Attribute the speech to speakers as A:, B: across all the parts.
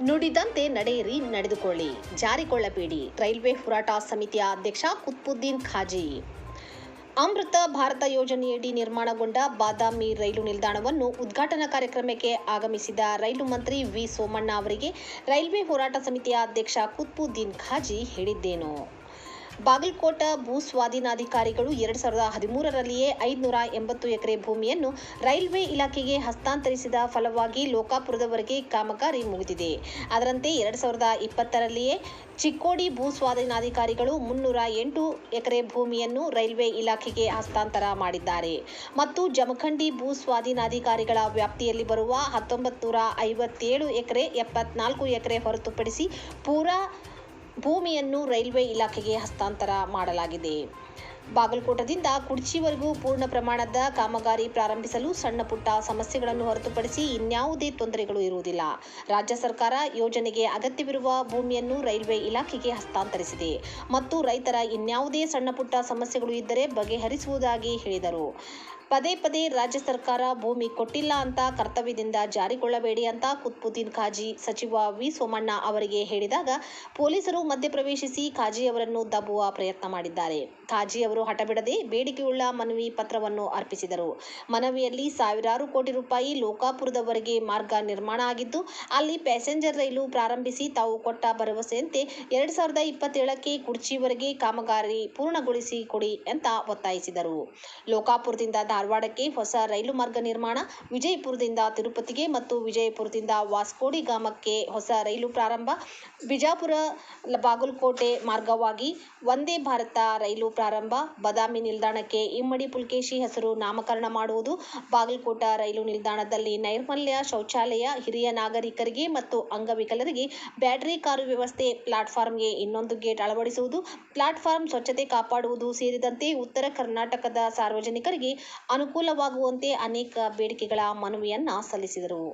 A: ನುಡಿದಂತೆ ನಡೆಯಿರಿ, ನಡೆದುಕೊಳ್ಳಿ, ಜಾರಿಕೊಳ್ಳಬೇಡಿ. ರೈಲ್ವೆ ಹೋರಾಟ ಸಮಿತಿಯ ಅಧ್ಯಕ್ಷ ಕುತ್ಬುದ್ದೀನ್ ಖಾಜಿ. ಅಮೃತ ಭಾರತ ಯೋಜನೆಯಡಿ ನಿರ್ಮಾಣಗೊಂಡ ಬಾದಾಮಿ ರೈಲು ನಿಲ್ದಾಣವನ್ನು ಉದ್ಘಾಟನಾ ಕಾರ್ಯಕ್ರಮಕ್ಕೆ ಆಗಮಿಸಿದ ರೈಲು ಮಂತ್ರಿ ವಿ ಸೋಮಣ್ಣ ಅವರಿಗೆ ರೈಲ್ವೆ ಹೋರಾಟ ಸಮಿತಿಯ ಅಧ್ಯಕ್ಷ ಕುತ್ಬುದ್ದೀನ್ ಖಾಜಿ ಹೇಳಿದ್ದೇನು? ಬಾಗಲಕೋಟ ಭೂ ಸ್ವಾಧೀನಾಧಿಕಾರಿಗಳು 2013ರಲ್ಲಿಯೇ 580 ಎಕರೆ ಭೂಮಿಯನ್ನು ರೈಲ್ವೆ ಇಲಾಖೆಗೆ ಹಸ್ತಾಂತರಿಸಿದ ಫಲವಾಗಿ ಲೋಕಾಪುರದವರೆಗೆ ಕಾಮಗಾರಿ ಮುಗಿದಿದೆ. ಅದರಂತೆ 2020ರಲ್ಲಿಯೇ ಚಿಕ್ಕೋಡಿ ಭೂ ಸ್ವಾಧೀನಾಧಿಕಾರಿಗಳು 308 ಎಕರೆ ಭೂಮಿಯನ್ನು ರೈಲ್ವೆ ಇಲಾಖೆಗೆ ಹಸ್ತಾಂತರ ಮಾಡಿದ್ದಾರೆ ಮತ್ತು ಜಮಖಂಡಿ ಭೂ ಸ್ವಾಧೀನಾಧಿಕಾರಿಗಳ ವ್ಯಾಪ್ತಿಯಲ್ಲಿ ಬರುವ 1957 ಎಕರೆ 74 ಎಕರೆ ಹೊರತುಪಡಿಸಿ ಪೂರಾ ಭೂಮಿಯನ್ನು ರೈಲ್ವೆ ಇಲಾಖೆಗೆ ಹಸ್ತಾಂತರ ಮಾಡಲಾಗಿದೆ. ಬಾಗಲಕೋಟದಿಂದ ಕುಡ್ಚಿವರೆಗೂ ಪೂರ್ಣ ಪ್ರಮಾಣದ ಕಾಮಗಾರಿ ಪ್ರಾರಂಭಿಸಲು ಸಣ್ಣ ಪುಟ್ಟ ಸಮಸ್ಯೆಗಳನ್ನು ಹೊರತುಪಡಿಸಿ ಇನ್ಯಾವುದೇ ತೊಂದರೆಗಳು ಇರುವುದಿಲ್ಲ. ರಾಜ್ಯ ಸರ್ಕಾರ ಯೋಜನೆಗೆ ಅಗತ್ಯವಿರುವ ಭೂಮಿಯನ್ನು ರೈಲ್ವೆ ಇಲಾಖೆಗೆ ಹಸ್ತಾಂತರಿಸಿದೆ ಮತ್ತು ರೈತರ ಇನ್ಯಾವುದೇ ಸಣ್ಣ ಪುಟ್ಟ ಸಮಸ್ಯೆಗಳು ಇದ್ದರೆ ಬಗೆಹರಿಸುವುದಾಗಿ ಹೇಳಿದರು. ಪದೇ ಪದೇ ರಾಜ್ಯ ಸರ್ಕಾರ ಭೂಮಿ ಕೊಟ್ಟಿಲ್ಲ ಅಂತ ಕರ್ತವ್ಯದಿಂದ ಜಾರಿಕೊಳ್ಳಬೇಡಿ ಅಂತ ಕುತ್ಬುದ್ದೀನ್ ಖಾಜಿ ಸಚಿವ ವಿ ಸೋಮಣ್ಣ ಅವರಿಗೆ ಹೇಳಿದಾಗ ಪೊಲೀಸರು ಮಧ್ಯಪ್ರವೇಶಿಸಿ ಖಾಜಿ ಅವರನ್ನು ದಬ್ಬುವ ಪ್ರಯತ್ನ ಮಾಡಿದ್ದಾರೆ. ಖಾಜಿ ಅವರು ಹಠಬಿಡದೆ ಬೇಡಿಕೆಯುಳ್ಳ ಮನವಿ ಪತ್ರವನ್ನು ಅರ್ಪಿಸಿದರು. ಮನವಿಯಲ್ಲಿ ಸಾವಿರಾರು ಕೋಟಿ ರೂಪಾಯಿ ಲೋಕಾಪುರದವರೆಗೆ ಮಾರ್ಗ ನಿರ್ಮಾಣ ಆಗಿದ್ದು ಅಲ್ಲಿ ಪ್ಯಾಸೆಂಜರ್ ರೈಲು ಪ್ರಾರಂಭಿಸಿ ತಾವು ಕೊಟ್ಟ ಭರವಸೆಯಂತೆ 2027ಕ್ಕೆ ಕುಡ್ಚಿವರೆಗೆ ಕಾಮಗಾರಿ ಪೂರ್ಣಗೊಳಿಸಿ ಕೊಡಿ ಅಂತ ಒತ್ತಾಯಿಸಿದರು. ಲೋಕಾಪುರದಿಂದ ಧಾರವಾಡಕ್ಕೆ ಹೊಸ ರೈಲು ಮಾರ್ಗ ನಿರ್ಮಾಣ, ವಿಜಯಪುರದಿಂದ ತಿರುಪತಿಗೆ ಮತ್ತು ವಿಜಯಪುರದಿಂದ ವಾಸ್ಕೋಡಿ ಗಾಮಕ್ಕೆ ಹೊಸ ರೈಲು ಪ್ರಾರಂಭ, ಬಿಜಾಪುರ ಬಾಗಲಕೋಟೆ ಮಾರ್ಗವಾಗಿ ವಂದೇ ಭಾರತ ರೈಲು ಪ್ರಾರಂಭ, ಬಾದಾಮಿ ನಿಲ್ದಾಣಕ್ಕೆ ಇಮ್ಮಡಿ ಪುಲಕೇಶಿ ಹೆಸರು ನಾಮಕರಣ ಮಾಡುವುದು, ಬಾಗಲಕೋಟ ರೈಲು ನಿಲ್ದಾಣದಲ್ಲಿ ನೈರ್ಮಲ್ಯ ಶೌಚಾಲಯ, ಹಿರಿಯ ನಾಗರಿಕರಿಗೆ ಮತ್ತು ಅಂಗವಿಕಲರಿಗೆ ಬ್ಯಾಟರಿ ಕಾರು ವ್ಯವಸ್ಥೆ, ಪ್ಲಾಟ್ಫಾರ್ಮ್ಗೆ ಇನ್ನೊಂದು ಗೇಟ್ ಅಳವಡಿಸುವುದು, ಪ್ಲಾಟ್ಫಾರ್ಮ್ ಸ್ವಚ್ಛತೆ ಕಾಪಾಡುವುದು ಸೇರಿದಂತೆ ಉತ್ತರ ಕರ್ನಾಟಕದ ಸಾರ್ವಜನಿಕರಿಗೆ ಅನುಕೂಲವಾಗುವಂತೆ ಅನೇಕ ಬೇಡಿಕೆಗಳ ಮನವಿಯನ್ನ ಸಲ್ಲಿಸಿದರು.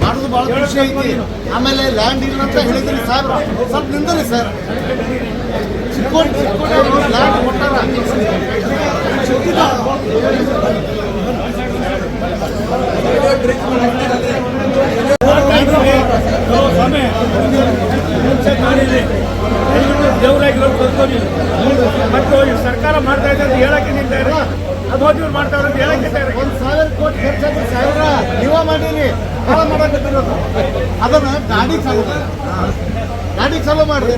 B: ಮಾಡೋದು ಬಹಳ ಖುಷಿ ಐತಿ. ಆಮೇಲೆ ಲ್ಯಾಂಡ್ ಇಲ್ಲ ಅಂತ ಹೇಳಿದ್ರಿ ಸರ್, ಸ್ವಲ್ಪ ನಿಂದ್ರಿ ಸರ್. ಚಿಕ್ಕೋಡಿ ಲ್ಯಾಂಡ್ ಕೊಟ್ಟಾರ.
C: ಮತ್ತು ಸರ್ಕಾರ ಮಾಡ್ತಾ ಇದೆ ಅಂತ ಹೇಳಕ್ಕೆ ನಿಂತಾರೆ, ಅದು ಮಾಡ್ತಾರೆ ಅಂತ ಹೇಳಕ್ಕೆ
B: 1,000 ಕೋಟಿ ಖರ್ಚಾಗಿ ಸಾವಿರ ನೀವ ಮಾಡೀನಿ, ಹಾಳ ಮಾಡಕತ್ತಿರೋದು. ಅದನ್ನ ಗಾಡಿಗೆ ಚಾಲೂ ಮಾಡ್ರಿ.